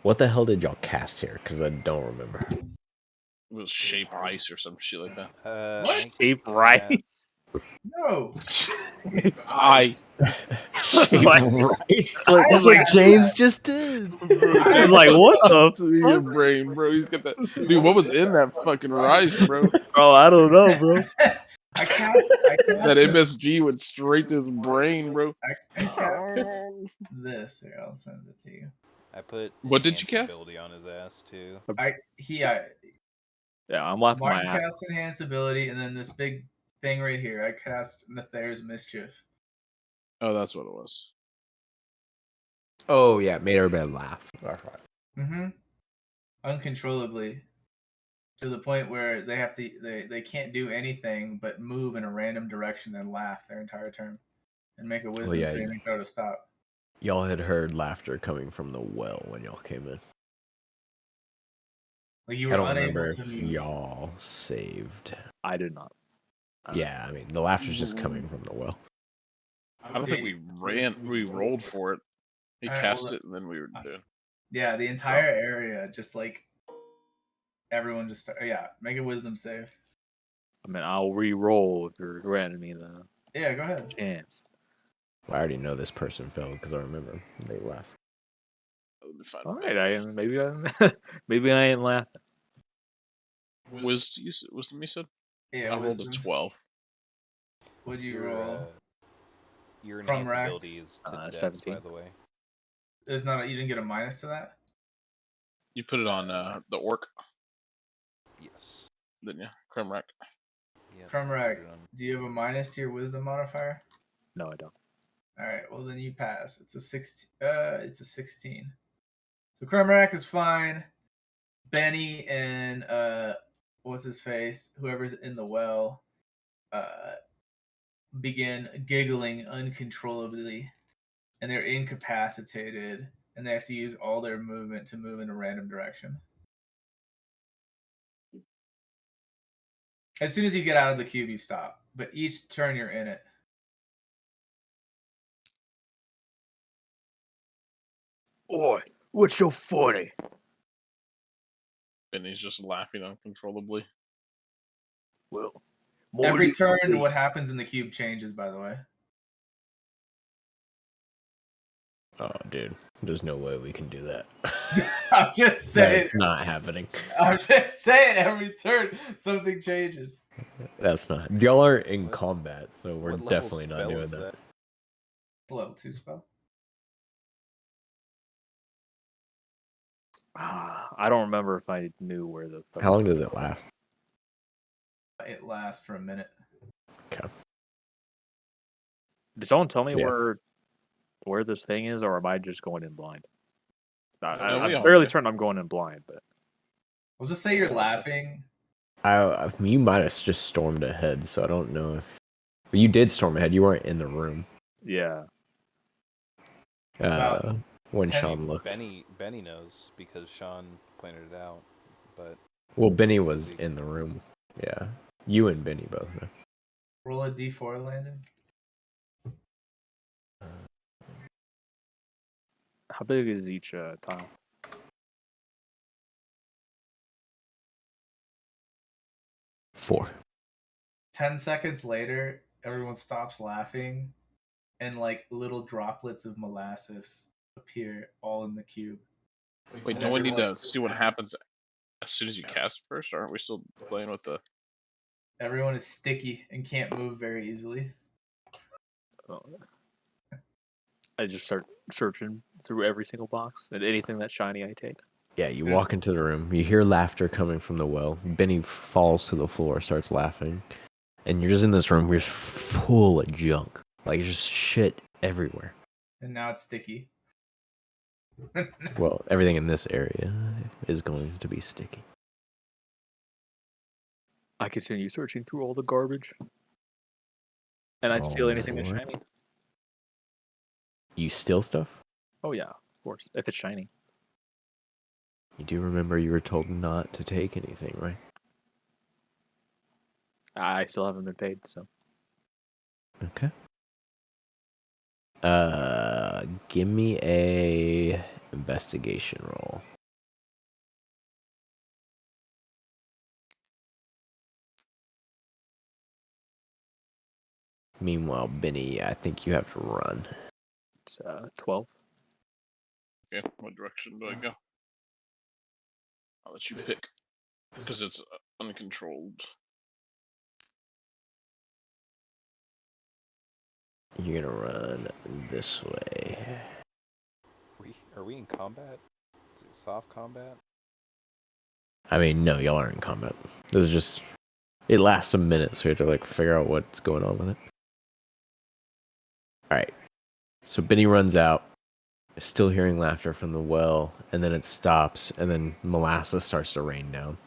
What the hell did y'all cast here? Because I don't remember. It was shape ice or some shit like that. What? Shape rice. No. Ice. Shape Like- rice. Like, That's like- what James just did. He's like, what the to your brain, bro? He's got that. Dude, what was in that fucking rice, bro? bro? I don't know, bro. I cast That MSG went straight to his brain, bro. I cast this. Here, I'll send it to you. I put What did you enhance cast? ability on his ass too. Yeah, I'm laughing my Martin ass. cast enhanced ability, and then this big thing right here. I cast Nether's Mischief. Oh, that's what it was. Oh yeah, made everybody laugh. That's right. Mm-hmm. Uncontrollably, to the point where they have to they can't do anything but move in a random direction and laugh their entire turn, and make a wisdom yeah, saving throw to stop. Y'all had heard laughter coming from the well when y'all came in. Like you I were don't unable remember to if move. y'all saved. I did not. Yeah, I mean the laughter's just coming from the well. I don't think we rolled for it. He Alright, cast well, it, and then we were doing. Yeah, the entire area, just like everyone, just make a wisdom save. I mean, I'll re-roll if you're granting me the Yeah, go ahead. chance. I already know this person fell because I remember they left. Let me find All it. right, maybe I ain't laughing. Wisdom, you said? Yeah, I rolled a wisdom. 12. What'd you Your, roll? Your From enhance rack? ability is to dex, 17. by the way. There's not. You didn't get a minus to that. You put it on the orc, Yes. didn't you? Kremrak. Yeah. Crumrag, do you have a minus to your wisdom modifier? No, I don't. All right, well then you pass. It's a 16. It's a 16. So Crumrack is fine. Benny and what's his face? Whoever's in the well, begin giggling uncontrollably, and they're incapacitated, and they have to use all their movement to move in a random direction. As soon as you get out of the cube, you stop. But each turn you're in it. Oi, what's so funny? And he's just laughing uncontrollably. Well, Every turn, what happens in the cube changes, by the way. Oh, dude, there's no way we can do that. I'm just saying. That's not happening. I'm just saying. Every turn, something changes. That's not. Y'all are in combat, so we're What level definitely not spell doing is that. It's a level 2 spell. I don't remember if I knew where the. How long does it last? It lasts for a minute. Okay. Did someone tell me Yeah. where this thing is, or am I just going in blind? we I'm all fairly did. certain I'm going in blind, but We'll just say you're laughing. You might have just stormed ahead, so I don't know if you did storm ahead. You weren't in the room. yeah. About When 10 Sean looked. Benny knows because Sean pointed it out, but Well, Benny was in the room. Yeah, you and Benny both know. Roll a d4, Landon. How big is each tile? 4. 10 seconds later, everyone stops laughing, and like little droplets of molasses appear all in the cube. Wait, don't we need to see what happens as soon as you cast first? Aren't we still playing with the... Everyone is sticky and can't move very easily. I just start searching through every single box, and anything that's shiny, I take. Yeah, you walk into the room. You hear laughter coming from the well. Benny falls to the floor, starts laughing, and you're just in this room. You're just full of junk, like just shit everywhere. And now it's sticky. Well, everything in this area is going to be sticky. I continue searching through all the garbage, and I steal anything that's Alright. shiny. You steal stuff? Oh yeah, of course, if it's shiny. You do remember you were told not to take anything, right? I still haven't been paid, so. Okay. Give me a investigation roll. Meanwhile, Benny, I think you have to run. It's 12. Okay, what direction do I go? I'll let you pick. Because it's uncontrolled. You're gonna run this way. Are we in combat? Is it soft combat? I mean, no, y'all aren't in combat. This is just. It lasts a minute, so you have to like figure out what's going on with it. Alright. So Benny runs out, still hearing laughter from the well, and then it stops, and then molasses starts to rain down.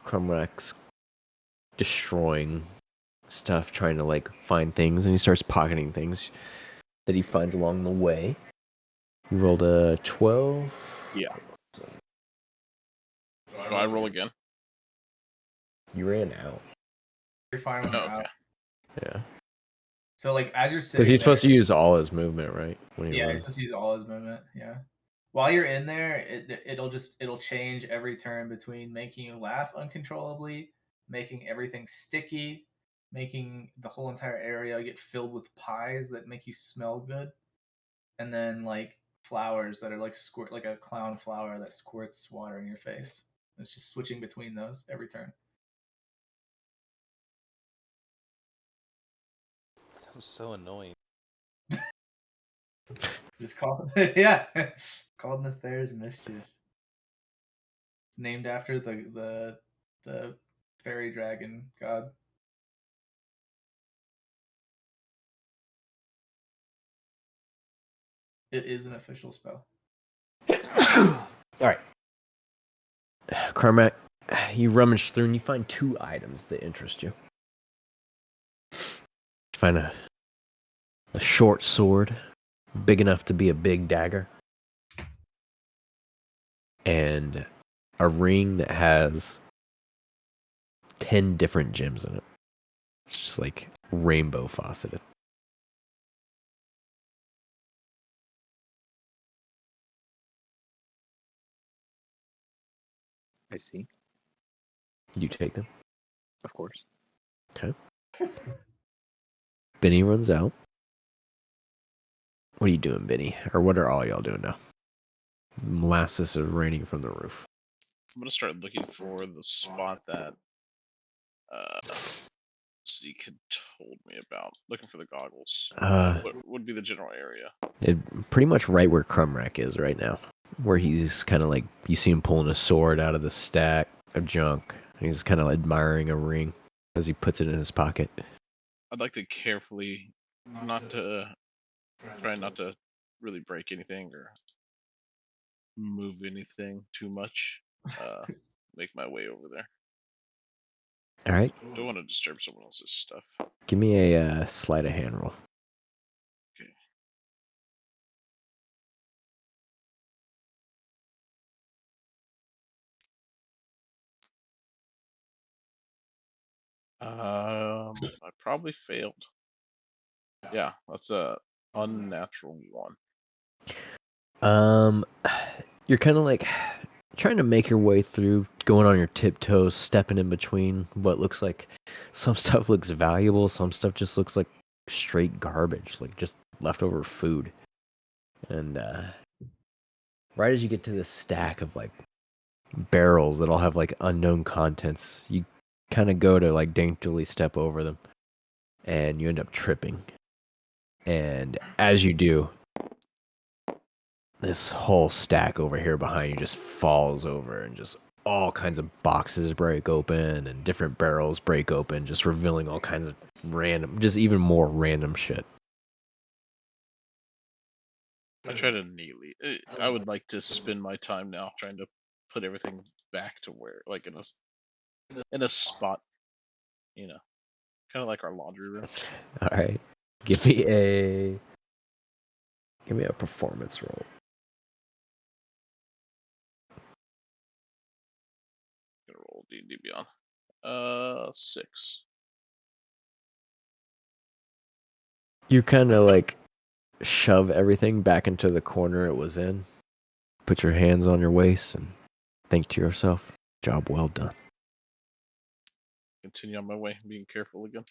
Crumrack's destroying stuff, trying to like find things, and he starts pocketing things that he finds along the way. He rolled a 12. Yeah. Do I roll again? You ran out. You're fine with Oh, out. okay. Yeah. So like as you're sitting, Because he's supposed to there- use all his movement, right? When he Yeah, runs. he's supposed to use all his movement. Yeah. While you're in there, it'll change every turn between making you laugh uncontrollably, making everything sticky, making the whole entire area get filled with pies that make you smell good, and then like flowers that are like squirt, like a clown flower that squirts water in your face. It's just switching between those every turn. Sounds so annoying. It's called yeah, called Nether's Mischief. It's named after the fairy dragon god. It is an official spell. Alright. Carmack, you rummage through and you find 2 items that interest you. You find a short sword, big enough to be a big dagger, and a ring that has 10 different gems in it. It's just like rainbow faceted. I see. You take them. Of course. Okay. Benny runs out. What are you doing, Benny? Or what are all y'all doing now? Molasses is raining from the roof. I'm gonna start looking for the spot that Zeke had told me about. Looking for the goggles. What would be the general area? Pretty much right where Crumrack is right now. Where he's kind of like, you see him pulling a sword out of the stack of junk. And he's kind of admiring a ring as he puts it in his pocket. I'd like to carefully, try not to really break anything or move anything too much. Make my way over there. All right. Don't want to disturb someone else's stuff. Give me a sleight of hand roll. Okay. I probably failed. Yeah, that's a unnatural 1. You're kind of like trying to make your way through, going on your tiptoes, stepping in between what looks like some stuff looks valuable, some stuff just looks like straight garbage, like just leftover food. And right as you get to this stack of like barrels that all have like unknown contents, you kind of go to like daintily step over them and you end up tripping. And as you do, this whole stack over here behind you just falls over and just all kinds of boxes break open and different barrels break open, just revealing all kinds of random, just even more random shit. I try to neatly. I would like to spend my time now trying to put everything back to where, like in a spot, kind of like our laundry room. All right, give me a performance roll. Gonna roll D&D Beyond. 6. You kind of like shove everything back into the corner it was in. Put your hands on your waist and think to yourself, job well done. Continue on my way, being careful again.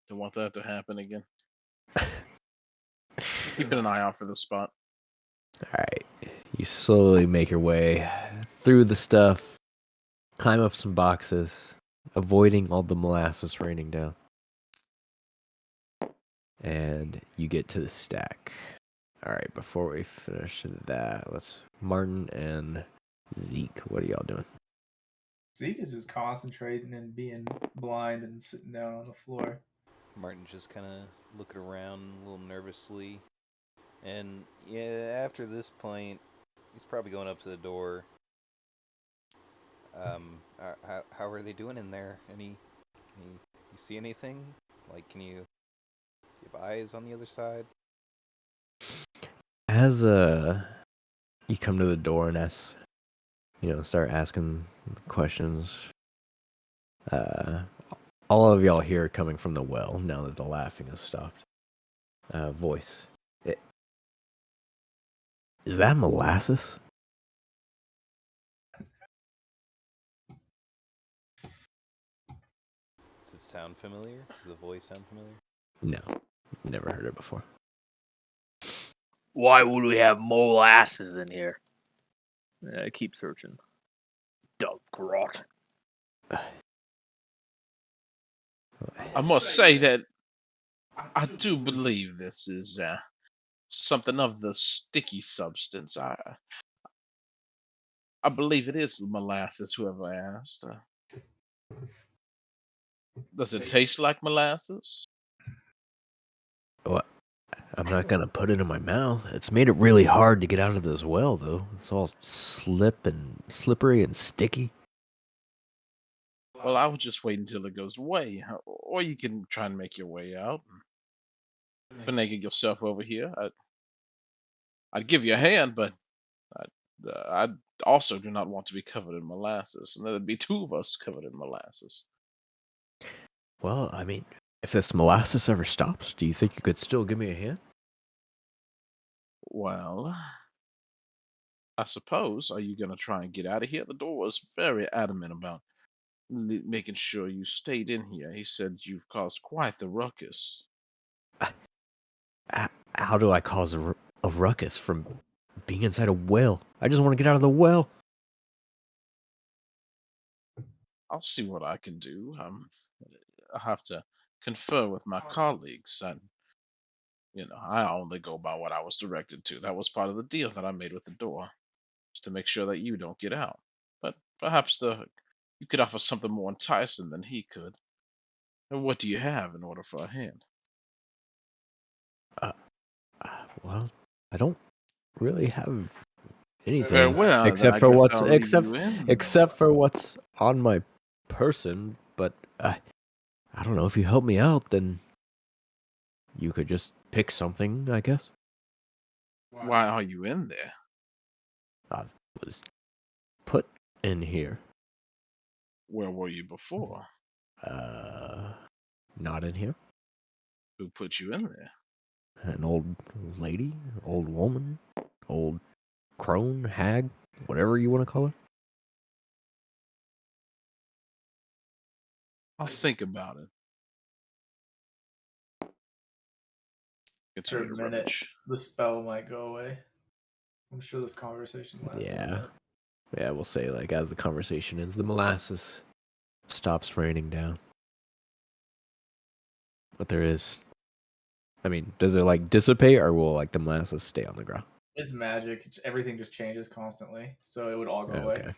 Don't want that to happen again. Keeping an eye out for the spot. Alright. You slowly make your way through the stuff, climb up some boxes, avoiding all the molasses raining down. And you get to the stack. Alright, before we finish that, let's Martin and Zeke, what are y'all doing? Zeke is just concentrating and being blind and sitting down on the floor. Martin's just kind of looking around a little nervously. And yeah, after this point, he's probably going up to the door. How are they doing in there? You see anything? Like, can you have eyes on the other side? As you come to the door and start asking questions, all of y'all hear coming from the well now that the laughing has stopped. Voice. Is that molasses? Does it sound familiar? Does the voice sound familiar? No, never heard it before. Why would we have molasses in here? I keep searching. Dumb grot. I must say that I do believe this is something of the sticky substance. I believe it is molasses. Whoever asked. Does it taste like molasses? What? I'm not gonna put it in my mouth. It's made it really hard to get out of this well, though. It's all slippery and sticky. Well, I would just wait until it goes away, or you can try and make your way out. Finagle yourself over here. I'd give you a hand, but I also do not want to be covered in molasses, and there'd be two of us covered in molasses. Well, I mean, if this molasses ever stops, do you think you could still give me a hand? Well, I suppose. Are you going to try and get out of here? The door was very adamant about making sure you stayed in here. He said you've caused quite the ruckus. How do I cause a ruckus from being inside a well? I just want to get out of the well. I'll see what I can do. I have to confer with my colleagues. I only go by what I was directed to. That was part of the deal that I made with the door, just to make sure that you don't get out. But perhaps you could offer something more enticing than he could. And what do you have in order for a hand? Well, I don't really have anything Very well. then except I for guess what's I'll leave you in. except for what's on my person. But I don't know, if you help me out, then you could just pick something, I guess. Why are you in there? I was put in here. Where were you before? Not in here. Who put you in there? An old lady, old woman, old crone, hag, whatever you want to call her. I'll think about it. After Continue a to minute, rummage. the spell might go away. I'm sure this conversation lasts. Yeah. Yeah, we'll say, like, as the conversation ends, the molasses stops raining down. But there is... I mean, does it, like, dissipate, or will, like, the molasses stay on the ground? It's magic. Everything just changes constantly, so it would all go away. Okay.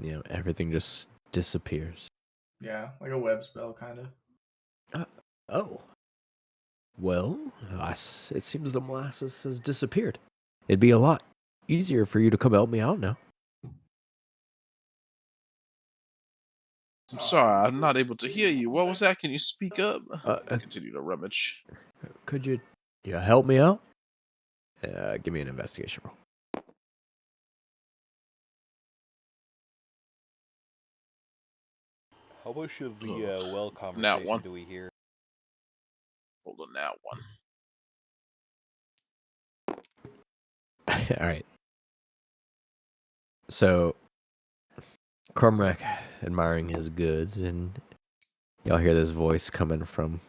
Yeah, everything just disappears. Yeah, like a web spell, kind of. Oh. Well, it seems the molasses has disappeared. It'd be a lot easier for you to come help me out now. I'm sorry, I'm not able to hear you. What was that? Can you speak up? Uh, Continue to rummage. Could you help me out? Give me an investigation roll. How much of the well Now conversation one. do we hear? Hold on, that one. All right. So, Cormac admiring his goods, and y'all hear this voice coming from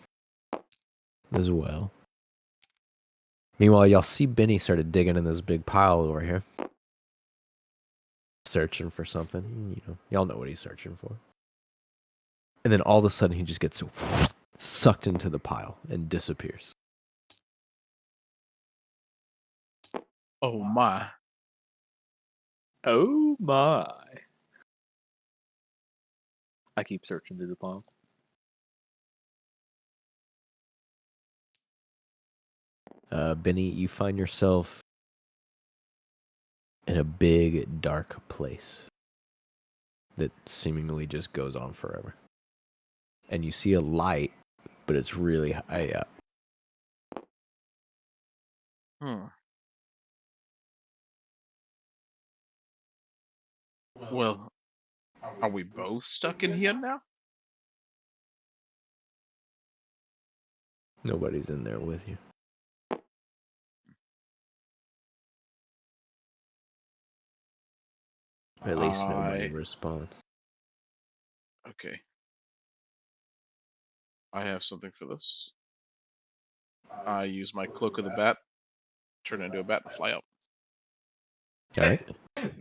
as well. Meanwhile, y'all see Benny started digging in this big pile over here, searching for something. You know, y'all know what he's searching for. And then all of a sudden, he just gets sucked into the pile and disappears. Oh my. Oh my. I keep searching through the pile. Benny, you find yourself in a big, dark place that seemingly just goes on forever. And you see a light, but it's really high up. Well, are we both stuck in here now? Nobody's in there with you. At least nobody responds. Okay. I have something for this. I use my cloak of the bat, turn into a bat, and fly out. All right.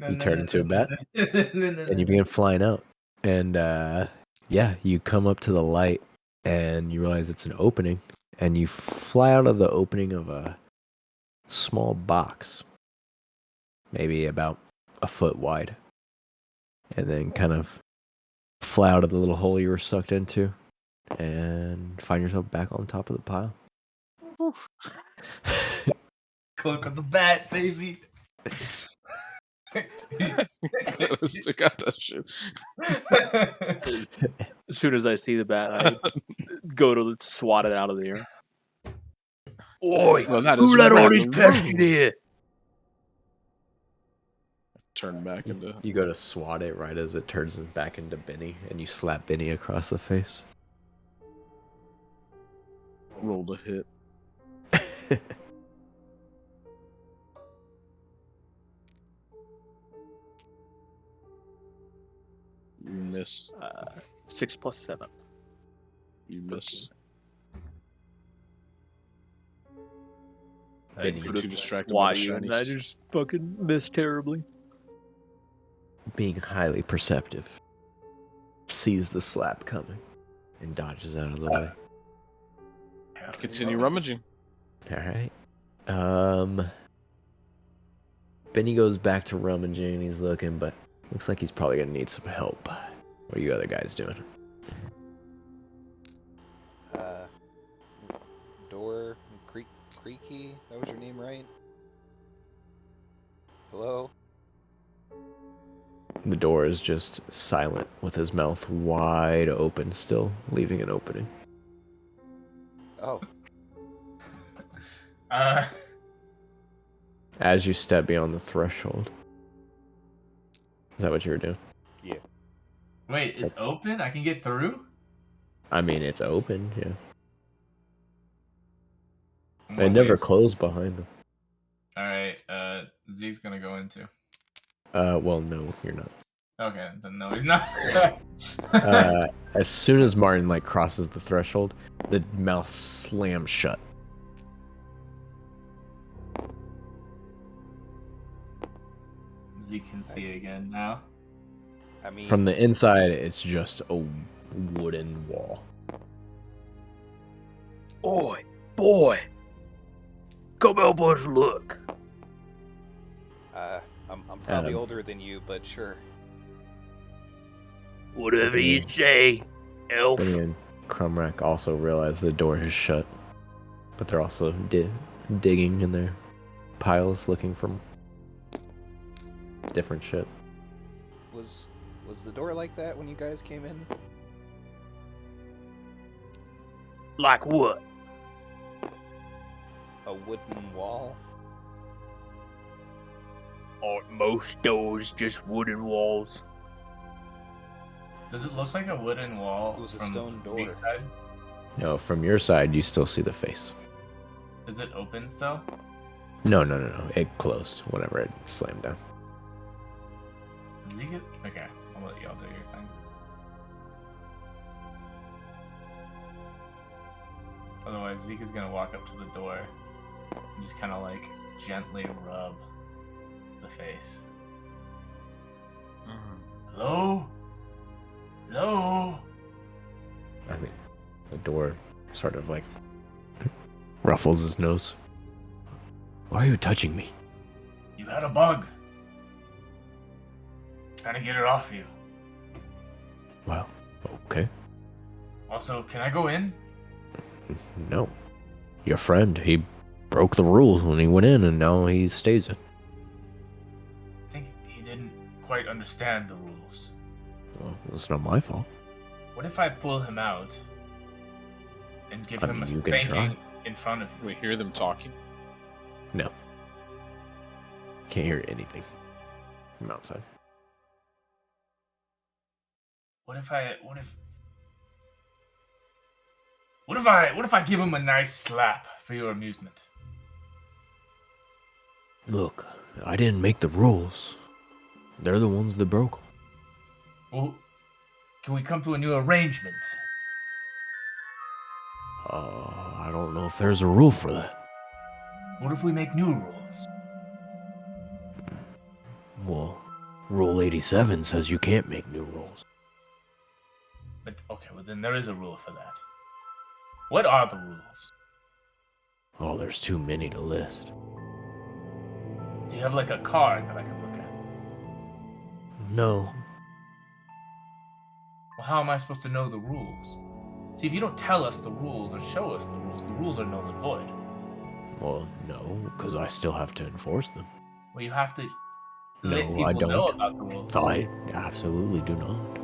You turn into a bat, and you begin flying out. And yeah, you come up to the light, and you realize it's an opening, and you fly out of the opening of a small box, maybe about a foot wide, and then kind of fly out of the little hole you were sucked into, and find yourself back on top of the pile. Cloak of the bat, baby. Stick out that shit. As soon as I see the bat, I go to swat it out of the air. Oi! Well, that Who is let all rather these pests in rude. here? Turn back into. You go to swat it right as it turns back into Benny, and you slap Benny across the face. Roll to hit. You miss. 6 plus 7. You miss. Benny, You're too distracted by Why the you? And I shinies. just fucking miss terribly. being highly perceptive, sees the slap coming and dodges out of the way. Continue rummaging. All right. Benny goes back to rummaging and he's looking, but looks like he's probably gonna need some help. What are you other guys doing? Door Creaky. That was your name, right? Hello? The door is just silent with his mouth wide open still, leaving an opening. Oh, As you step beyond the threshold. Is that what you were doing? Wait, it's open? I can get through? I mean, it's open, yeah. In It what never ways? closed behind him. Alright, Zeke's gonna go into. Well, no, you're not. Okay, then no, he's not. As soon as Martin crosses the threshold, the mouth slams shut. You can see again now. I mean, From the inside, it's just a wooden wall. Oi, boy! Come help us look. I'm probably Adam. older than you, but sure. Whatever you say, elf. Benny and Crumrack also realize the door is shut, but they're also digging in their piles looking for different shit. Was the door like that when you guys came in? Like what? A wooden wall? Aren't most doors just wooden walls? Does it look like a wooden wall It was a from stone door. Zeke's side? No, from your side, you still see the face. Is it open still? No. It closed whenever it slammed down. Zeke? Okay, I'll let y'all do your thing. Otherwise, Zeke is gonna walk up to the door and just kind of like gently rub the face. Hello? Hello? I mean, the door sort of like ruffles his nose. Why are you touching me? You had a bug. Trying to get it off you. Well, okay. Also, can I go in? No. Your friend, he broke the rules when he went in, and now he stays in. I think he didn't quite understand the rules. Well, it's not my fault. What if I pull him out and give I him a mean, you can try. spanking in front of Can we you? hear them talking? No. Can't hear anything from outside. What if I give him a nice slap for your amusement? Look, I didn't make the rules. They're the ones that broke 'em. Well, can we come to a new arrangement? I don't know if there's a rule for that. What if we make new rules? Well, Rule 87 says you can't make new rules. But okay, well then there is a rule for that. What are the rules? Oh, there's too many to list. Do you have like a card that I can look at? No. Well, how am I supposed to know the rules? See, if you don't tell us the rules or show us the rules are null and void. Well, no, because I still have to enforce them. Well, you have to No, let people I know don't. about the rules. I absolutely do not.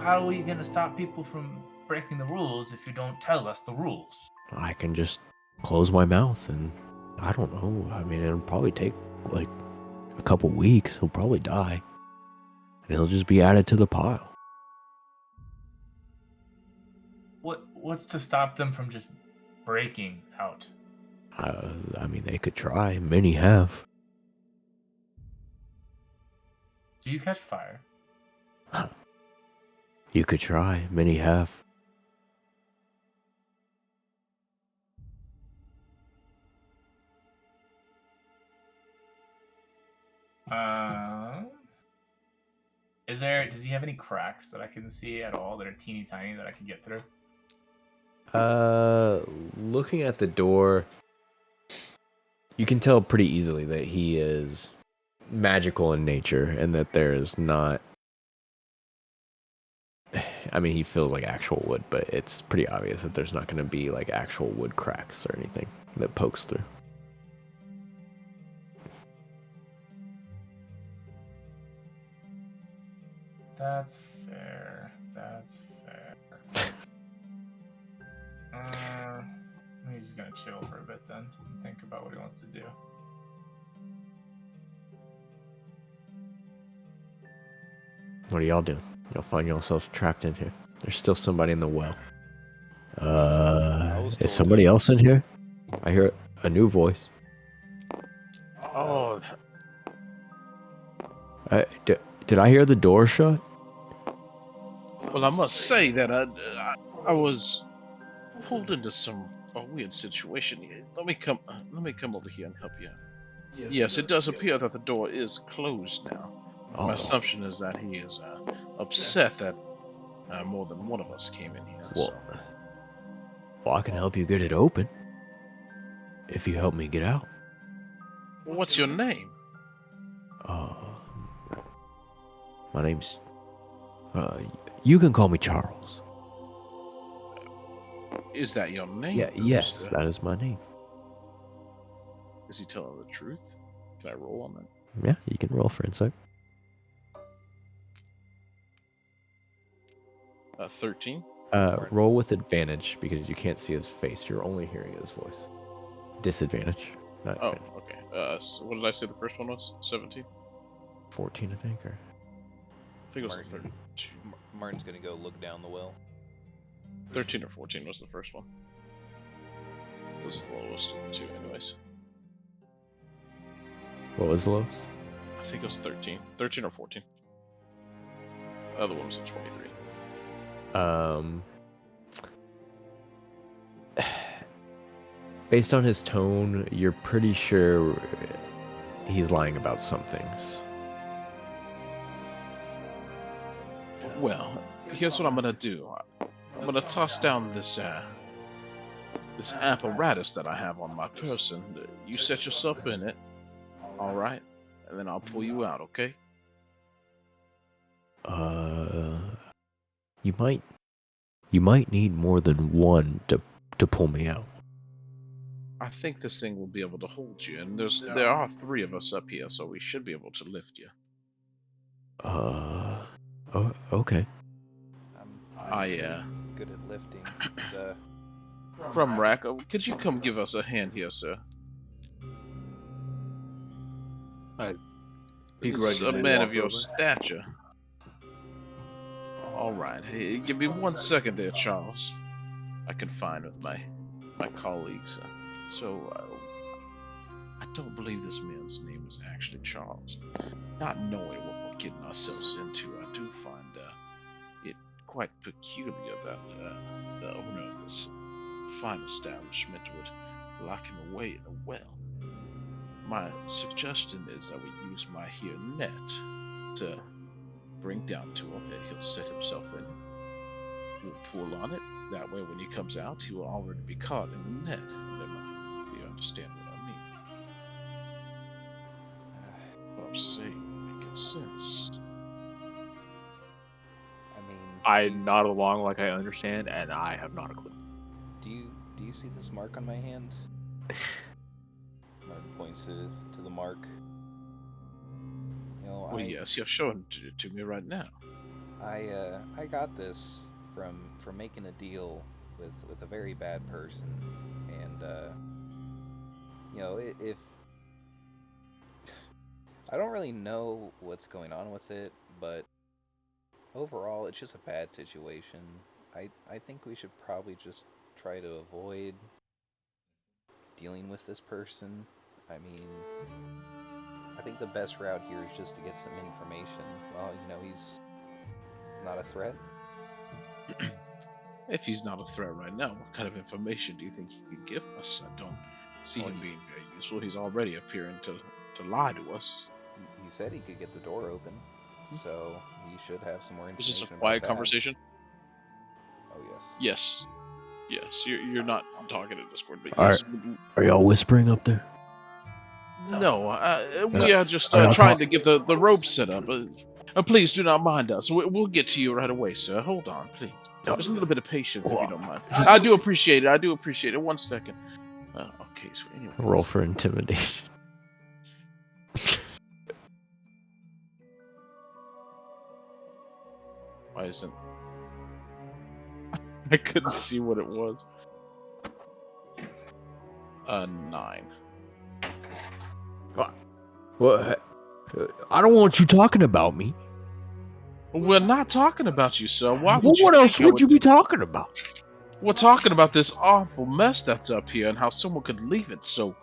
How are you going to stop people from breaking the rules if you don't tell us the rules? I can just close my mouth and I don't know. I mean, it'll probably take like a couple weeks. He'll probably die. And he'll just be added to the pile. What's to stop them from just breaking out? I mean, they could try. Many have. Do you catch fire? You could try. Many have. Does he have any cracks that I can see at all that are teeny tiny that I can get through? Looking at the door, you can tell pretty easily that he is magical in nature and that there is not. I mean, he feels like actual wood, but it's pretty obvious that there's not going to be like actual wood cracks or anything that pokes through. That's fair. He's just gonna chill for a bit then and think about what he wants to do. What are y'all doing? You'll find yourselves trapped in here. There's still somebody in the well. was told Is somebody else in here? I hear a new voice. Oh, Did I hear the door shut? Well, I must say that I was pulled into a weird situation here. Let me come over here and help you out. Yes, it does appear that the door is closed now. Oh, My assumption is that he is upset that more than one of us came in here. well, I can help you get it open. If you help me get out. Well, what's your name? My name's... you can call me Charles. Is that your name? Yes, that is my name. Is he telling the truth? Can I roll on that? Yeah, you can roll for insight. 13. Roll with advantage because you can't see his face. You're only hearing his voice. Disadvantage. Not Oh, advantage. okay. So what did I say the first one was? 17? 14, I think. Or... I think it was a Martin. 32. Martin's gonna go look down the well. 13 or 14 was the first one. It was the lowest of the two, anyways. What was the lowest? I think it was 13. 13 or 14. The other one was a 23. Based on his tone, you're pretty sure he's lying about some things. Well, here's what I'm gonna do. I'm gonna toss down this this apparatus that I have on my person. You set yourself in it, all right, and then I'll pull you out. Okay? You might need more than one to pull me out. I think this thing will be able to hold you, and there are 3 of us up here, so we should be able to lift you. Oh, okay. I'm good at lifting. And, From Rack, could you come give us a hand here, sir? It's a Begrudgingly man walk of your over. stature. All right, hey, give me 1 second there, Charles. I confine with my colleagues. I don't believe this man's name is actually Charles. Not knowing what we're getting ourselves into, I do find it quite peculiar that the owner of this fine establishment would lock him away in a well. My suggestion is that we use my here net to bring down to him, and he'll set himself in. We'll pull on it. That way, when he comes out, he will already be caught in the net. Do you understand what I mean? What I'm saying making sense. I mean, I nod along like I understand, and I have not a clue. do you see this mark on my hand? Martin points to the mark. You know, Well, yes, you're showing it to me right now. I got this from making a deal with a very bad person, and you know, if I don't really know what's going on with it, but overall it's just a bad situation. I think we should probably just try to avoid dealing with this person. I mean, I think the best route here is just to get some information. Well, you know, he's not a threat. If he's not a threat right now, what kind of information do you think he could give us? I don't see him being very useful. He's already appearing to lie to us. He said he could get the door open, so he should have some more Is information. this a about quiet that. conversation? Oh yes. Yes. Yes. You're not talking in Discord, but Are- yes. Are y'all whispering up there? No, we are just I'll trying talk- to get the rope set up. Please do not mind us. We'll get to you right away, sir. Hold on, please. Just a little bit of patience, if you don't mind. I do appreciate it. I do appreciate it. 1 second. Okay, so anyway. Roll for intimidation. Why isn't... I couldn't see what it was. 9. What? I don't want you talking about me. We're not talking about you, sir. Why would Well, you what else think I would you be talking about? We're talking about this awful mess that's up here and how someone could leave it so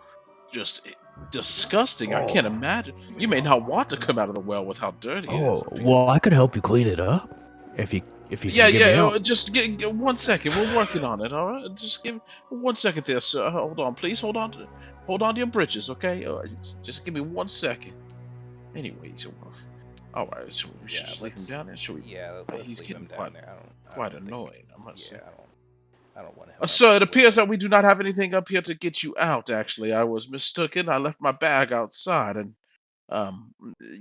just disgusting. I can't Oh. imagine. You may not want to come out of the well with how dirty it is. Oh, well, I could help you clean it up if you can Yeah, give me help. just get 1 second. We're working on it. All right, just give 1 second there, sir. Hold on, please. Hold on to your britches, okay? Just give me 1 second. Anyways, all right. So we should just leave him down there. Should we? Yeah, let's He's leave getting him down quite there. I quite don't think- annoying. I must say. Yeah, I don't want him. Sir, it appears that we do not have anything up here to get you out, actually. I was mistaken. I left my bag outside, and,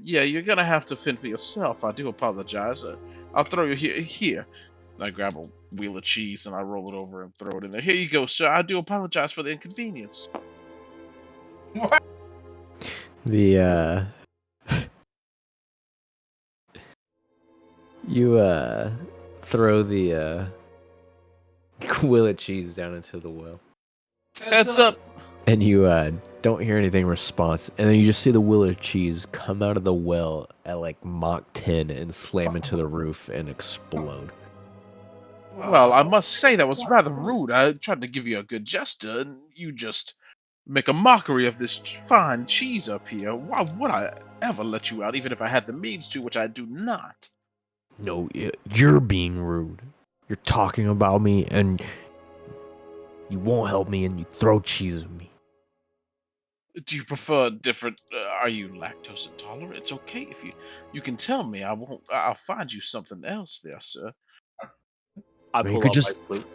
yeah, you're gonna have to fend for yourself. I do apologize. I'll throw you here. I grab a wheel of cheese, and I roll it over and throw it in there. Here you go, sir. I do apologize for the inconvenience. The you throw the wheel of cheese down into the well, Heads up. and you don't hear anything response, and then you just see the wheel of cheese come out of the well at like Mach 10 and slam into the roof and explode. Well, I must say that was rather rude. I tried to give you a good gesture, and you just make a mockery of this fine cheese up here. Why would I ever let you out, even if I had the means to, which I do not? No, you're being rude. You're talking about me, and you won't help me, and you throw cheese at me. Do you prefer different? Are you lactose intolerant? It's okay if you can tell me. I won't. I'll find you something else there, sir. I mean, you pull could out just- my flute.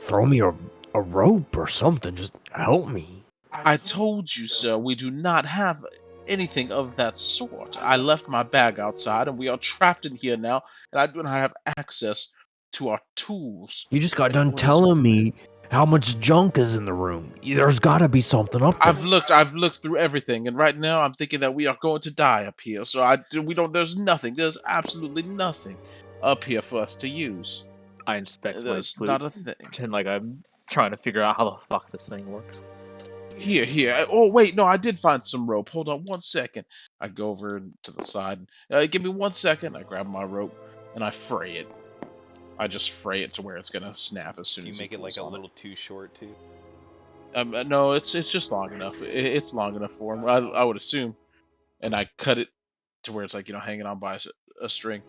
Throw me a rope or something. Just help me. I told you, sir, we do not have anything of that sort. I left my bag outside, and we are trapped in here now, and I do not have access to our tools. You just got in done order to- telling me how much junk is in the room. There's got to be something up there. I've looked through everything, and right now I'm thinking that we are going to die up here. So we don't. There's nothing. There's absolutely nothing up here for us to use. I inspect my There's flute. not a thing. Pretend like I'm trying to figure out how the fuck this thing works. Here. Oh, wait, no, I did find some rope. Hold on 1 second. I go over to the side. Give me 1 second. I grab my rope and I fray it. I just fray it to where it's gonna snap as soon Do you as make he it like pulls a on little too short too? No, it's just long enough. It's long enough for him. I would assume. And I cut it to where it's like hanging on by a string.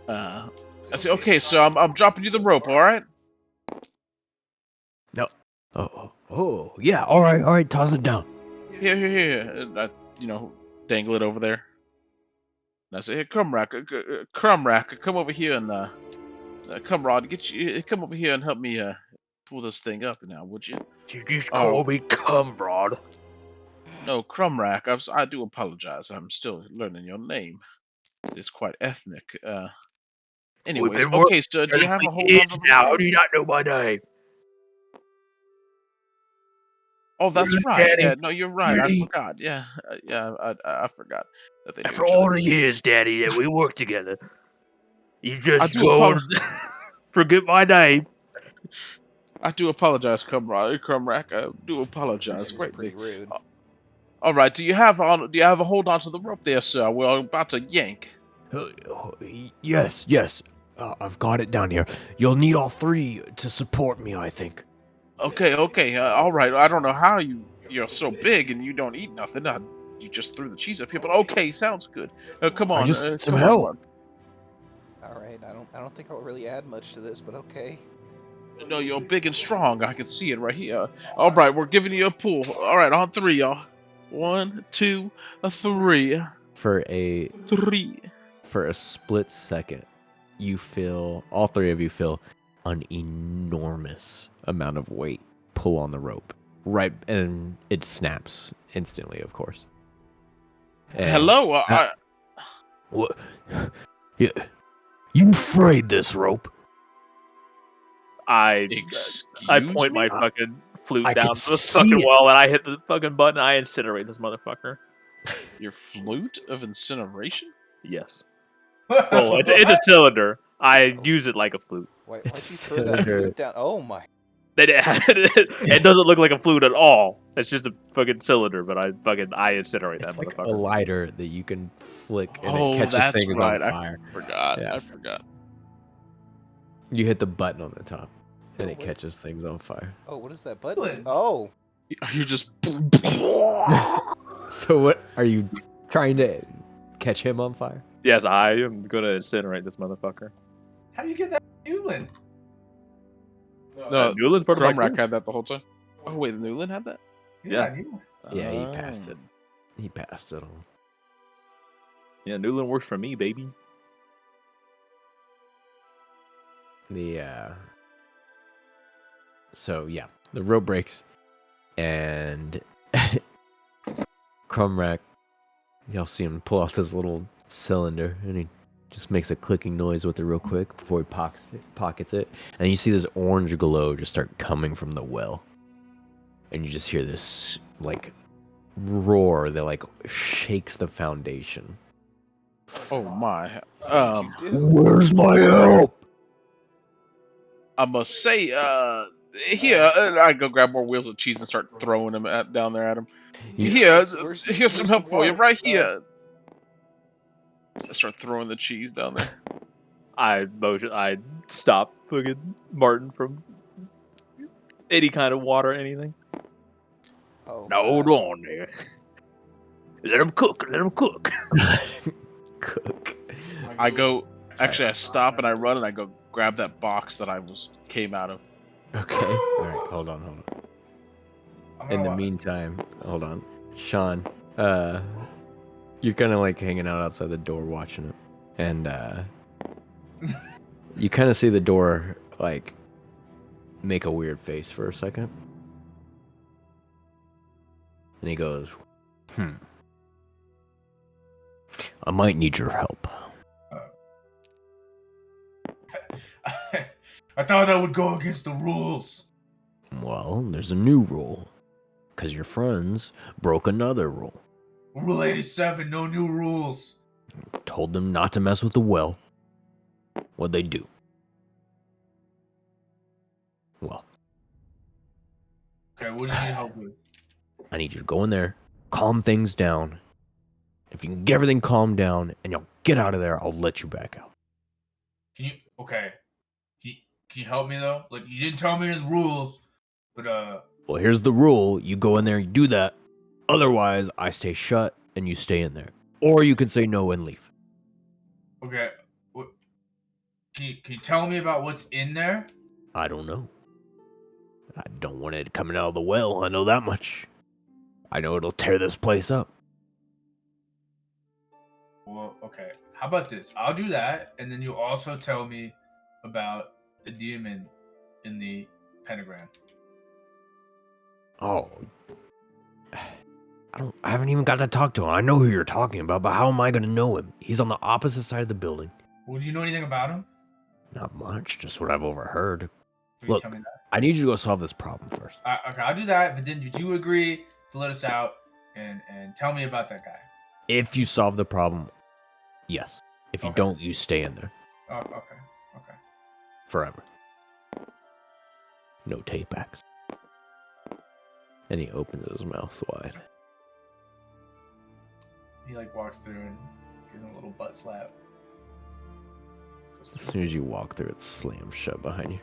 I say, okay, so I'm dropping you the rope. All right. Oh, yeah. All right. Toss it down. Here. And I, dangle it over there. And I say, hey, Crumrack, come over here and Cumrod, come over here and help me pull this thing up now, would you? You just call me Cumrod. No, Crumrack, I do apologize. I'm still learning your name. It's quite ethnic. Anyways, been okay, so do you have a hold on to the rope? do you not know my name? Oh, that's Really, right. Daddy? Yeah, no, you're right. I Really? forgot. Yeah, I forgot that they do After each all other. the years, Daddy, that we worked together, you I just do go apologize. and forget my name. I do apologize, Crumrack. I do apologize Seems greatly. pretty rude. All right, do you have a hold on to the rope there, sir? We're about to yank. Yes. I've got it down here. You'll need all three to support me, I think. Okay. All right. I don't know how you're so big and you don't eat nothing. You just threw the cheese up here, but okay, sounds good. Come on, just need some come help. on, All right, I don't think I'll really add much to this, but okay. Mark. No, you're big and strong. I can see it right here. All right, we're giving you a pull. All right, on three, y'all. 1, 2, 3. For a 3. split second, all three of you feel an enormous amount of weight pull on the rope. Right, and it snaps instantly, of course. And- Hello. What? Yeah. You frayed this rope. I Excuse point me? my fucking flute I down can to the see fucking it. wall, and I hit the fucking button. I incinerate this motherfucker. Your flute of incineration? Yes. Well, it's a cylinder. I use it like a flute. Why'd It's you a throw that cylinder. flute down? Oh my! It doesn't look like a flute at all. It's just a fucking cylinder, but I incinerate It's that like a motherfucker. lighter that you can flick and Oh, it catches that's things right. on fire. I Yeah. forgot. You hit the button on the top and it what- catches things on fire. Oh, what is that button? Buttons. Oh, You just. So what are you trying to catch him on fire? Yes, I am gonna incinerate this motherfucker. How do you get that from Newland? No, Newland's part of my Crumrack crew. had that the whole time. Oh wait, Newland had that. Yeah. Newland. Yeah, he passed Oh. it. He passed it on. Yeah, Newland works for me, baby. So yeah, the rope breaks, and Crumrack, y'all see him pull off this little cylinder, and he just makes a clicking noise with it real quick before he pockets it, and you see this orange glow just start coming from the well, and you just hear this like roar that like shakes the foundation. Oh my. what did you do? Where's my help? I must say, here, I go grab more wheels of cheese and start throwing them down there at him. Here, here's some help for you, right here. I start throwing the cheese down there. I stop fucking Martin from any kind of water or anything. Oh, Now hold on there. Let him cook. Let him cook. Cook. I go. Actually, I stop and I run and I go grab that box that came out of. Okay. All right. Hold on. I'm In gonna the wa- meantime, hold on, Sean. You're kind of like hanging out outside the door watching it, and you kind of see the door like make a weird face for a second, and he goes, I might need your help. I thought I would go against the rules. Well, there's a new rule, because your friends broke another rule. Rule 87, no new rules. Told them not to mess with the well. What'd they do? Well, Okay, what do you need help with? I need you to go in there, calm things down. If you can get everything calmed down and you'll get out of there, I'll let you back out. Can you? Okay. Can you help me though? Like you didn't tell me the rules, but Well, here's the rule. You go in there, you do that. Otherwise, I stay shut and you stay in there. Or you can say no and leave. okay. What? Can you tell me about what's in there? I don't know. I don't want it coming out of the well. I know that much. I know it'll tear this place up. Well, okay. How about this? I'll do that, and then you also tell me about the demon in the pentagram. Oh. I haven't even got to talk to him. I know who you're talking about, but how am I going to know him? He's on the opposite side of the building. Well, do you know anything about him? Not much, just what I've overheard. Can you Look, tell me that? I need you to go solve this problem first. Okay, I'll do that. But then, did you agree to let us out and tell me about that guy? If you solve the problem, yes. If you Okay. don't, you stay in there Oh, okay. forever. No takebacks. And he opens his mouth wide. He like walks through and gives him a little butt slap. Goes As through. soon as you walk through, it slams shut behind you.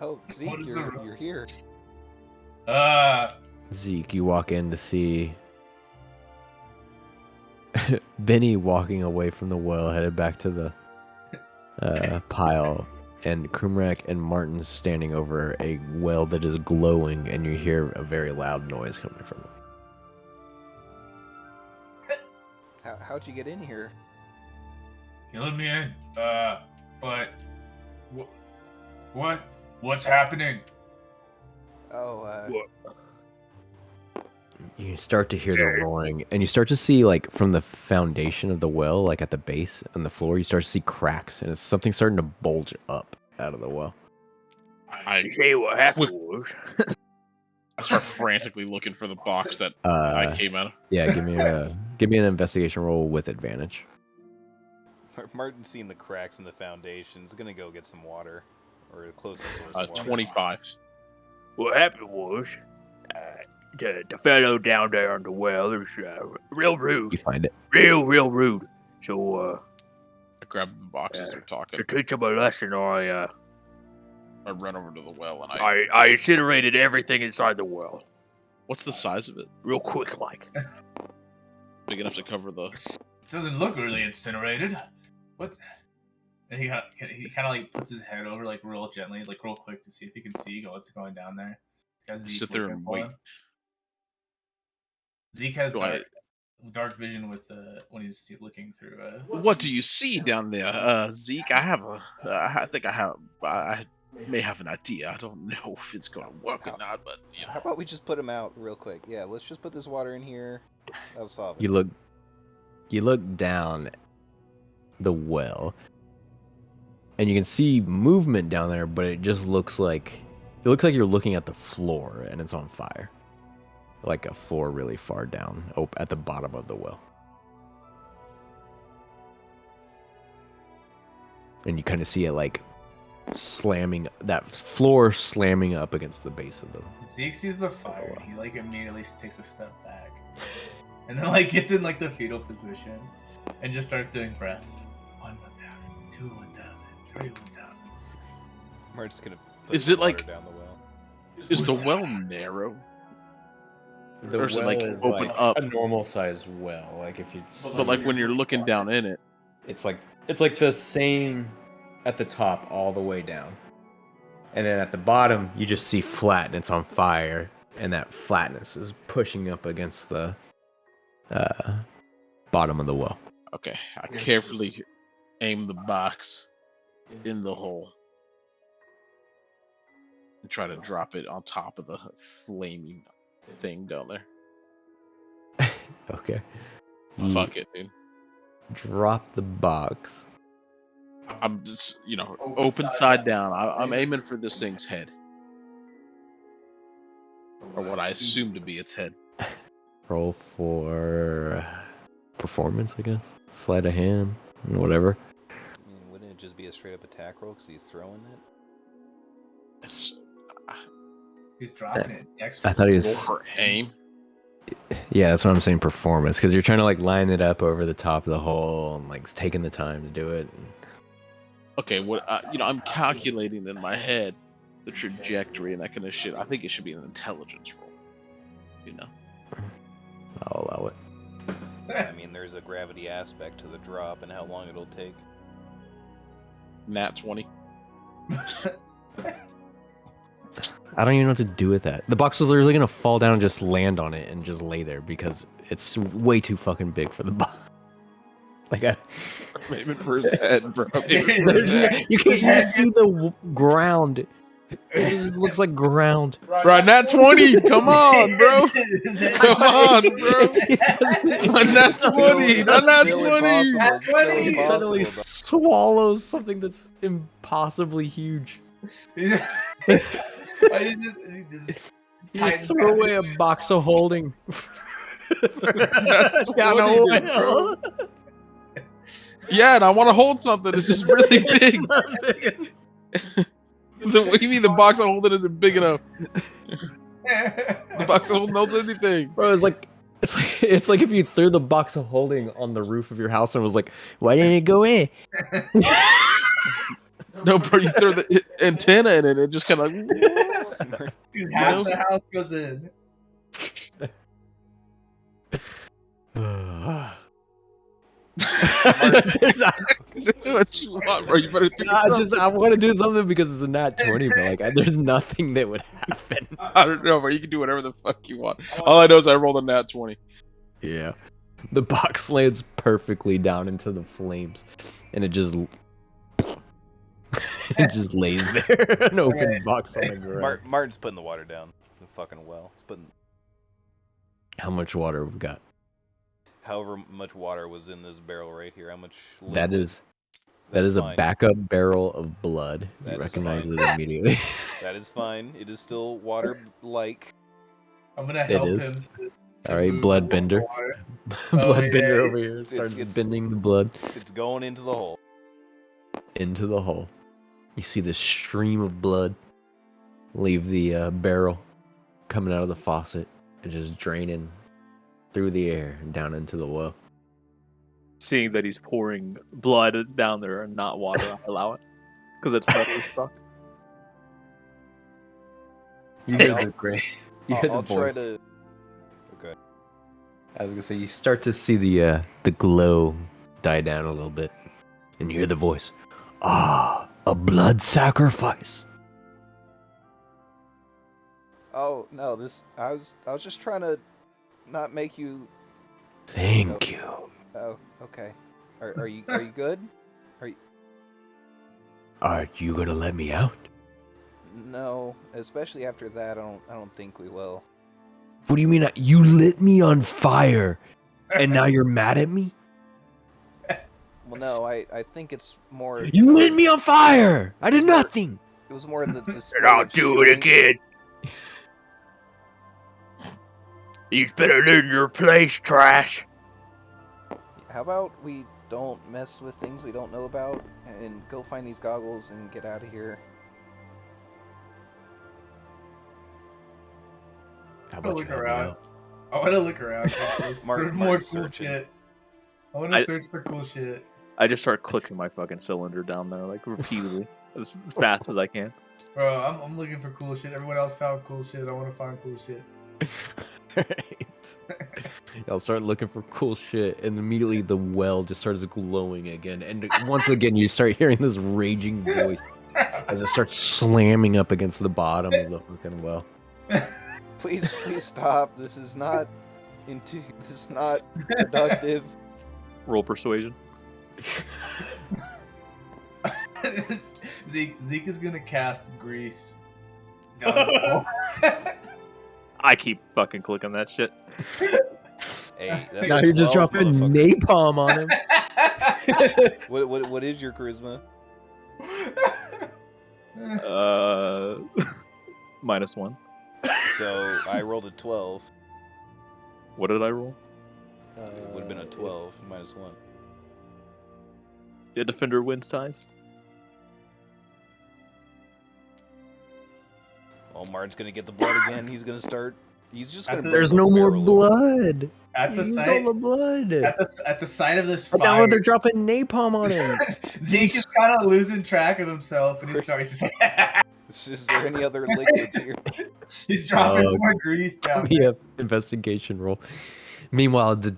Oh, What Zeke, is you're here. Zeke, you walk in to see Benny walking away from the well, headed back to the pile, and Krumrak and Martin standing over a well that is glowing, and you hear a very loud noise coming from it. How'd you get in here? You let me in. But what's happening? Oh, You start to hear the roaring, and you start to see, like, from the foundation of the well, like at the base and the floor, you start to see cracks, and it's something starting to bulge up out of the well. I Say what happened was. I start frantically looking for the box that I Uh, came out of. yeah, give me an investigation roll with advantage. Martin's seen the cracks in the foundation. He's gonna go get some water, or the closest source of water. 25. What happened was, the fellow down there on the well is real You rude. find it. Real rude. So, I grab the box as they're talking. to teach him a lesson, I I run over to the well and I. I incinerated everything inside the well. What's the size of it? Real quick, like. Big enough to cover the. Doesn't look really incinerated. What's? And he kind of like puts his head over like real gently, like real quick to see if he can see what's going down there. He's got Zeke Sit there looking and for wait. him. Zeke has Do I- dark vision with when he's looking through. What do you see down there, Zeke? I think I may have an idea. I don't know if it's going to work or not, but you know. How about we just put him out real quick? Yeah, let's just put this water in here. That'll solve it. You look down the well, and you can see movement down there, but it looks like you're looking at the floor and it's on fire, like a floor really far down, at the bottom of the well. And you kind of see it like that floor slamming up against the base of the. Zeke sees the fire. And he like immediately takes a step back, and then like gets in like the fetal position, and just starts doing breaths. 1,000, 2 1,000, 3 1,000. Martin's gonna put Is the it like- water down the well. Is the well narrow? The Or is it, well like, is open like up? a normal sized well. Like if you, But like when you're looking down in it, it's like the same at the top all the way down, and then at the bottom you just see flat and it's on fire, and that flatness is pushing up against the bottom of the well. okay, I carefully aim the box in the hole and try to drop it on top of the flaming thing down there. Okay. You Fuck it, dude. drop the box. I'm just, open side down. I'm aiming for this thing's head. Or what I assume to be its head. Roll for performance, I guess. Sleight of hand, whatever. I mean, wouldn't it just be a straight up attack roll because he's throwing it? It's He's dropping it. I Dexterous. thought he roll was. for aim. Yeah, that's what I'm saying. Performance, because you're trying to like line it up over the top of the hole and like taking the time to do it. Okay, I'm calculating in my head the trajectory and that kind of shit. I think it should be an intelligence roll. I'll allow it. I mean, there's a gravity aspect to the drop and how long it'll take. Nat 20. I don't even know what to do with that. The box was literally gonna fall down and just land on it and just lay there because it's way too fucking big for the box. Like I'm aiming for his head, bro. I'm aiming for his head. you can't even see the ground. It just looks like ground. Bro, Nat 20! Come on, bro! Come on, bro! Nat 20! Not Nat 20! Still impossible. Nat It's still 20. He suddenly impossible, swallows something that's impossibly huge. He just You just threw away a box of holding. That's Down what a he did, well. Yeah, and I want to hold something. It's just really big. What do you mean the box I'm holding isn't big enough? The box I'm holding holds anything. Bro, it's like if you threw the box of holding on the roof of your house and was like, why didn't it go in? No, bro, you throw the antenna in it, it just kind of like. Dude, half the house goes in. What you want, bro? You better think of something. I want to do something because it's a nat 20, but like, there's nothing that would happen. I don't know, bro. You can do whatever the fuck you want. All I know is I rolled a nat 20. Yeah, the box lands perfectly down into the flames, and it just lays there, an open box on the ground. Martin's putting the water down. The fucking well. He's putting How much water we've got? however much water was in this barrel right here. How much? That liquid. is That's a fine. backup barrel of blood. That You is recognize fine. it immediately. That is fine. It is still water-like. I'm gonna help is. him. To All right, move blood the bender. water. Bloodbender yeah. over here starts it's- bending the blood It's going into the hole. into the hole. You see this stream of blood leave the barrel, coming out of the faucet and just draining through the air and down into the well. Seeing that he's pouring blood down there and not water, I allow it. Because it's better as fuck. You Hey, hear I'll- the gray. You hear the I'll try voice. to. Okay. I was gonna say you start to see the glow die down a little bit, and you hear the voice. Ah, a blood sacrifice. Oh no! I was just trying to not make you. Thank you. Oh, okay. Are you good? Are you gonna let me out? No, especially after that, I don't think we will. What do you mean? You lit me on fire, and now you're mad at me? Well, no, I think it's more. You lit me on fire! I did nothing! It was more the display. And I'll of do it strength. again. You'd better learn your place, trash. How about we don't mess with things we don't know about and go find these goggles and get out of here? How I'm gonna about look you help me around. out? I want to look around. Mark- for more Mark's cool searching. shit. I want to I- search for cool shit. I just start clicking my fucking cylinder down there, like, repeatedly. As fast as I can. Bro, I'm looking for cool shit. Everyone else found cool shit. I want to find cool shit. Alright. Y'all start looking for cool shit, and immediately the well just starts glowing again. And once again, you start hearing this raging voice as it starts slamming up against the bottom of the fucking well. Please stop. This is not productive. Roll persuasion. Zeke is gonna cast grease down the hole. I keep fucking clicking that shit. Hey, that's Now a you're just 12, dropping motherfucker. napalm on him. What is your charisma? -1. So I rolled a 12. What did I roll? It would have been a 12 -1. The defender wins ties. Oh, Martin's gonna get the blood again. He's gonna start. He's just gonna. There's burn no the more barrel. blood. At You the used sight, all the blood. at the sight of this And now fire, they're dropping napalm on him. Zeke is kind of losing track of himself, and he starts just Is there any other liquids here? he's dropping Oh, more grease down. Yeah, investigation roll. Meanwhile, the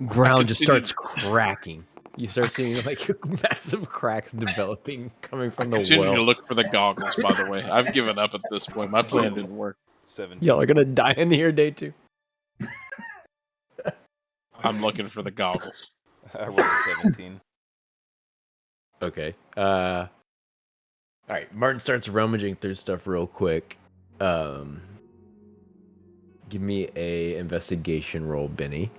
ground just starts cracking. You start seeing like massive cracks developing coming from the Continue to well. look for the goggles, by the way. I've given up at this point. My plan didn't work. 17. Y'all are gonna die in here day 2. I'm looking for the goggles. I rolled a 17. Okay. All right. Martin starts rummaging through stuff real quick. Give me a investigation roll, Benny.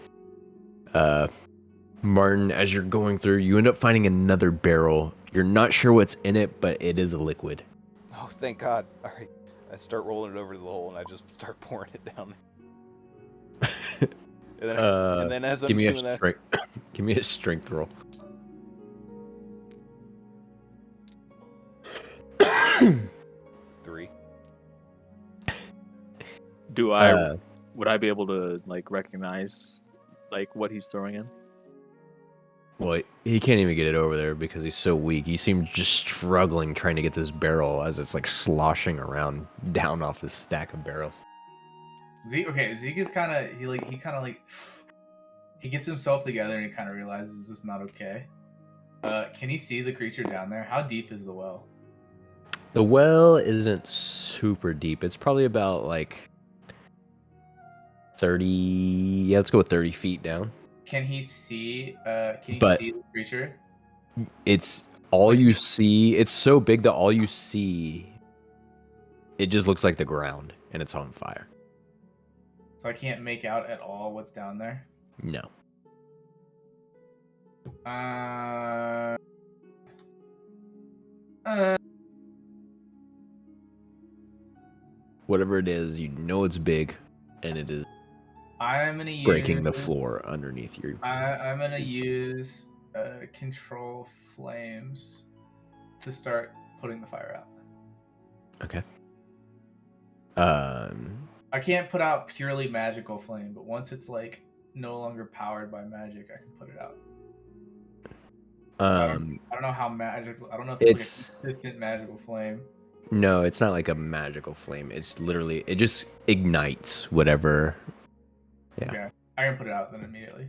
Martin, as you're going through, you end up finding another barrel. You're not sure what's in it, but it is a liquid. Oh, thank God. All right. I start rolling it over to the hole, and I just start pouring it down there. And then as I'm Give me a doing that, strength. Give me a strength roll. three. Do I? Would I be able to like recognize like what he's throwing in? Well, he can't even get it over there because he's so weak. He seems just struggling trying to get this barrel as it's like sloshing around down off this stack of barrels. Zeke is kind of he gets himself together and he kind of realizes this is not okay. Can he see the creature down there? How deep is the well? The well isn't super deep. It's probably about like 30. Yeah, let's go with 30 feet down. Can he see? See the creature? It's all you see. It's so big that all you see, it just looks like the ground and it's on fire. So I can't make out at all what's down there. No. Whatever it is, you know it's big, and it is I'm gonna use breaking the floor underneath you. I'm gonna use control flames to start putting the fire out. Okay. I can't put out purely magical flame, but once it's like no longer powered by magic, I can put it out. I don't know how magical. I don't know if it's like a consistent magical flame. No, it's not like a magical flame. It's literally, it just ignites whatever. Yeah. Okay, I can put it out then immediately.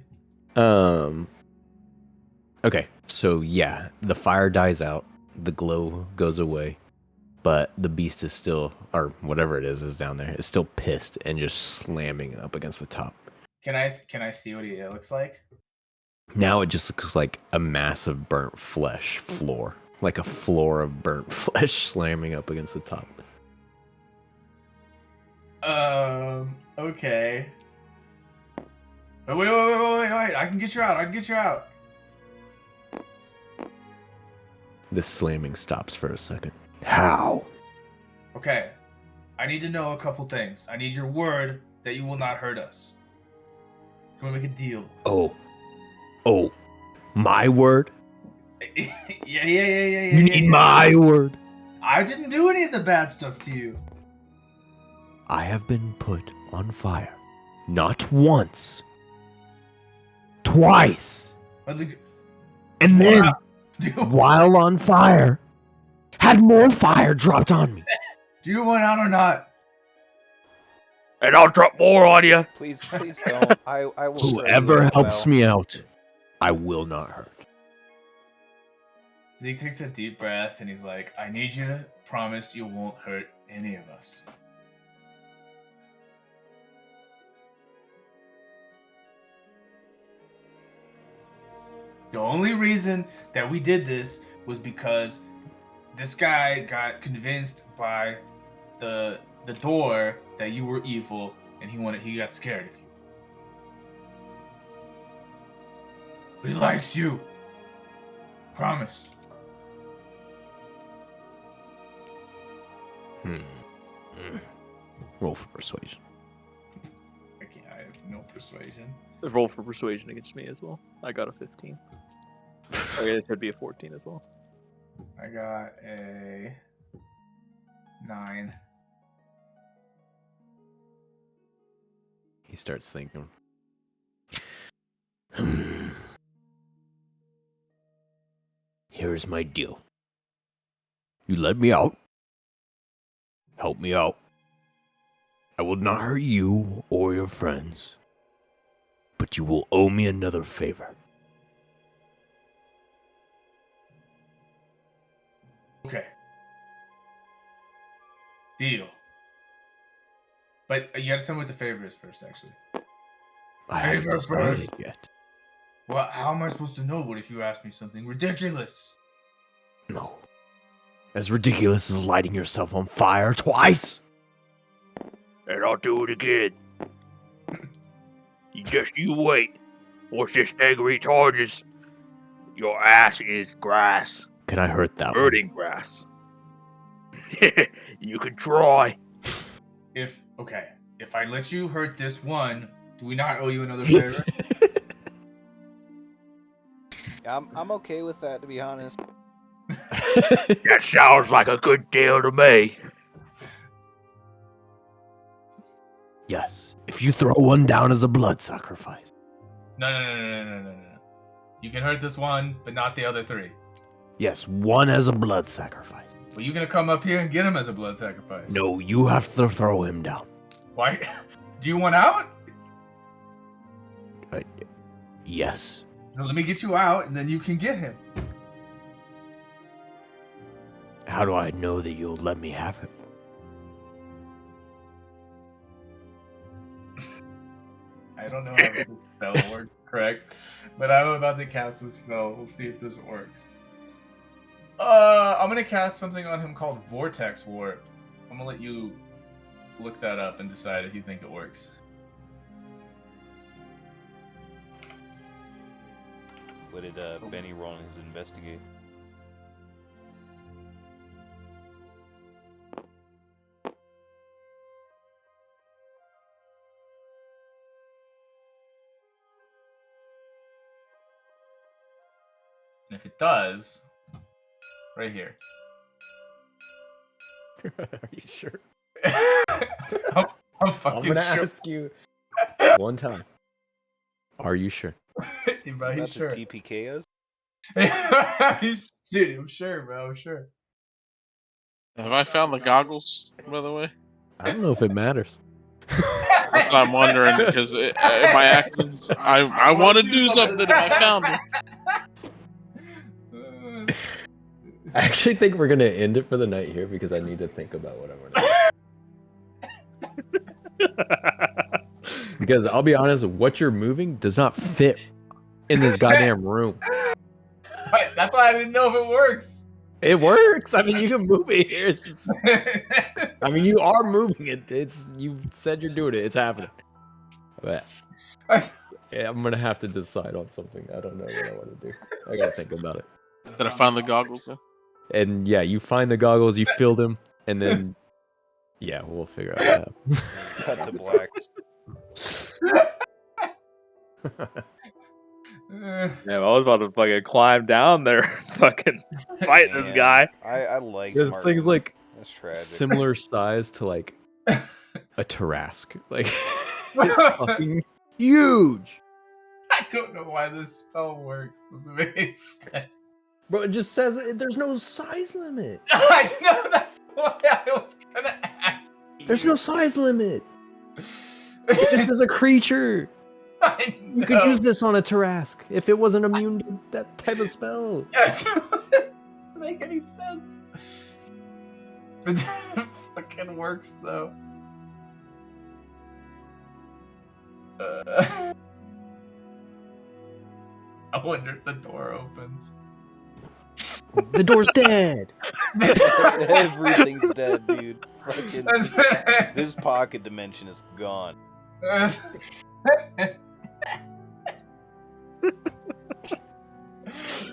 Okay, so yeah, the fire dies out, the glow goes away, but the beast is still, or whatever it is down there, is still pissed and just slamming up against the top. Can I see what it looks like? Now it just looks like a mass of burnt flesh floor. Like a floor of burnt flesh slamming up against the top. Okay. Wait. I can get you out. The slamming stops for a second. How? Okay. I need to know a couple things. I need your word that you will not hurt us. Can we make a deal? Oh. My word? Yeah. You need my word. I didn't do any of the bad stuff to you. I have been put on fire. Not once. Twice. And then, while on fire, had more fire dropped on me. Do you want out or not? and I'll drop more on you. Please don't. I will. throw you Whoever as helps well. me out, I will not hurt. Zeke takes a deep breath and he's like, I need you to promise you won't hurt any of us. The only reason that we did this was because this guy got convinced by the door that you were evil, and he got scared of you. But he likes you. Promise. Roll for persuasion. I have no persuasion. Roll for persuasion against me as well. I got a 15. I guess it'd be a 14 as well. I got a 9. He starts thinking. Here's my deal. You let me out. Help me out. I will not hurt you or your friends. But you will owe me another favor. Okay. Deal. But you gotta tell me what the favor is first, actually. I Favor haven't decided first. yet. Well, how am I supposed to know what if you ask me something ridiculous? No. As ridiculous as lighting yourself on fire twice. And I'll do it again. You wait. Once this thing recharges, your ass is grass. Can I hurt that one? Burning grass. You can try. If I let you hurt this one, do we not owe you another favor? I'm okay with that, to be honest. That sounds like a good deal to me. Yes. If you throw one down as a blood sacrifice. No. You can hurt this one, but not the other 3. Yes, one as a blood sacrifice. Well, you gonna come up here and get him as a blood sacrifice? No, you have to throw him down. Why? Do you want out? Yes. So let me get you out, and then you can get him. How do I know that you'll let me have him? I don't know how this spell works, correct? But I'm about to cast a spell. We'll see if this works. I'm gonna cast something on him called Vortex Warp. I'm gonna let you look that up and decide if you think it works. What did Benny roll in his investigate? And if it does, right here. Are you sure? I'm fucking sure. you one time. Are you sure? Bro, he's That's sure. a TPKs? Dude, I'm sure, bro. I'm sure. Have I found the goggles, by the way? I don't know if it matters. That's what I'm wondering, because if my actions, I want to do something if I found them. I actually think we're gonna end it for the night here because I need to think about what I'm gonna do. Because I'll be honest, what you're moving does not fit in this goddamn room. That's why I didn't know if it works. It works. I mean, you can move it here. It's just, I mean, you are moving it. It's you said you're doing it. It's happening. But yeah, I'm gonna have to decide on something. I don't know what I want to do. I gotta think about it. Did I find the goggles then? And yeah, you find the goggles, you fill them, and then yeah, we'll figure out that. Cut to black. Yeah, I was about to fucking climb down there, fucking fight this Man, guy. I like This thing's like That's tragic. similar size to like a Tarrasque. Like it's fucking huge. I don't know why this spell works. Doesn't make any sense. Bro, it just says there's no size limit. I know, that's why I was gonna ask. There's no size limit. Just as a creature. I You could know. use this on a Tarask if it wasn't immune to that type of spell. Yes, it doesn't make any sense. It fucking works though. I wonder if the door opens. The door's dead. Everything's dead, dude. Fucking, this pocket dimension is gone.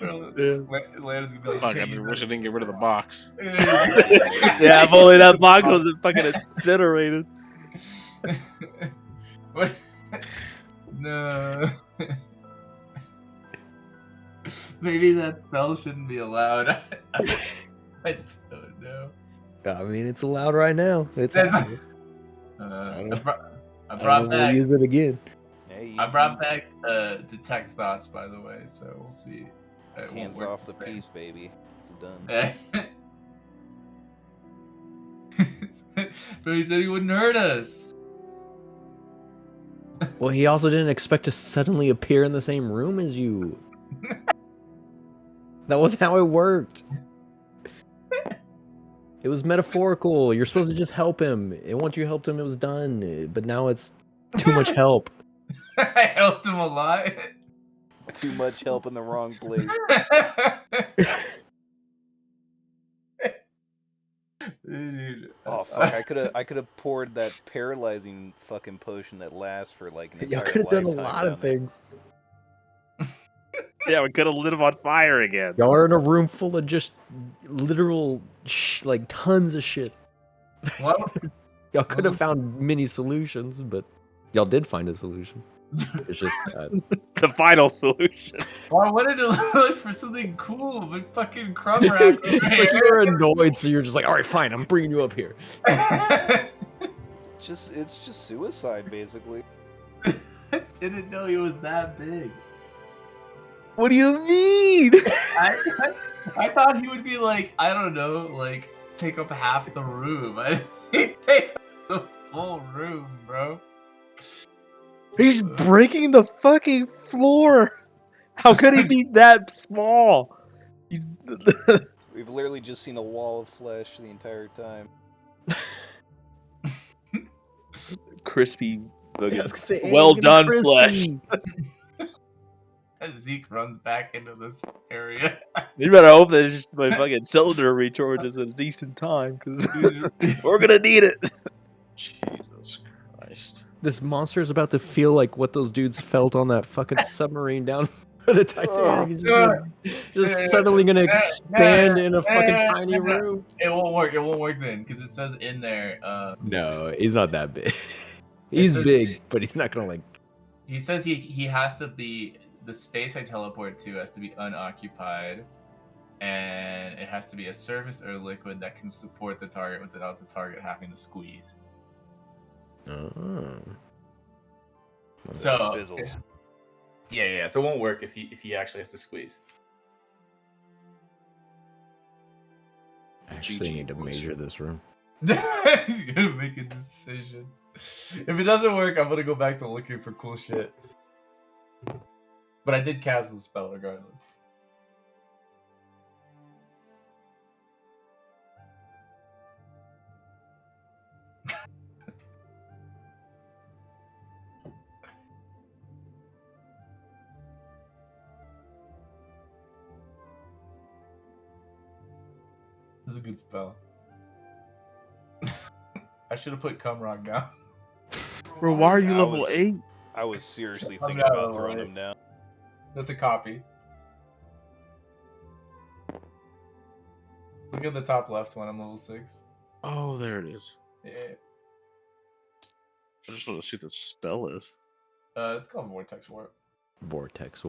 Lana's gonna be like, Fuck, I wish I didn't get rid of the box. Yeah, if only that box was fucking incinerated. What? No. Maybe that spell shouldn't be allowed. I don't know. I mean, it's allowed right now. It's That's- happening. I don't brought I don't know back. if we'll use it again. Hey, I brought back detect thoughts, by the way, so we'll see. It won't hands work off the same. piece, baby. It's done. But he said he wouldn't hurt us. Well, he also didn't expect to suddenly appear in the same room as you. That was how it worked. It was metaphorical. You're supposed to just help him. And once you helped him, it was done. But now it's too much help. I helped him a lot. Too much help in the wrong place. Dude, Oh fuck! I could have poured that paralyzing fucking potion that lasts for like an Y'all entire could have done a lifetime lot of down there. things. Yeah, we could have lit him on fire again. Y'all are in a room full of just literal, like tons of shit. Well, Y'all could have Wasn't- found many solutions, but y'all did find a solution. It's just The final solution. well, I wanted to look for something cool, but fucking crumb rack. it's like you were annoyed, so you're just like, all right, fine, I'm bringing you up here. It's just suicide basically. I didn't know he was that big. What do you mean? I thought he would be like, I don't know, like take up half the room. I didn't think he'd take up the full room, bro. He's breaking the fucking floor. How could he be that small? He's We've literally just seen a wall of flesh the entire time. crispy. I was gonna say, "Hey, Well it's gonna be done, flesh. crispy." And Zeke runs back into this area. You better hope that just my fucking cylinder recharges at a decent time, because we're gonna need it. Jesus Christ. This monster is about to feel like what those dudes felt on that fucking submarine down the Titanic. He's just suddenly gonna expand in a fucking tiny room. It won't work. It won't work then, because it says in there. No, he's not that big. He's says- big, but he's not gonna like. He says he has to be, the space I teleport to has to be unoccupied, and it has to be a surface or liquid that can support the target without the target having to squeeze. Oh. So Just fizzles. yeah. So it won't work if he actually has to squeeze. Actually, I need to measure this room. He's gonna make a decision. If it doesn't work, I'm gonna go back to looking for cool shit. But I did cast the spell regardless. This is a good spell. I should have put Cumrock down. Bro, why are you I level was- 8? I was seriously I'm thinking not about level throwing eight. him down. That's a copy. Look at the top left one. I'm level 6. Oh, there it is. Yeah. I just want to see what the spell is. It's called Vortex Warp. Vortex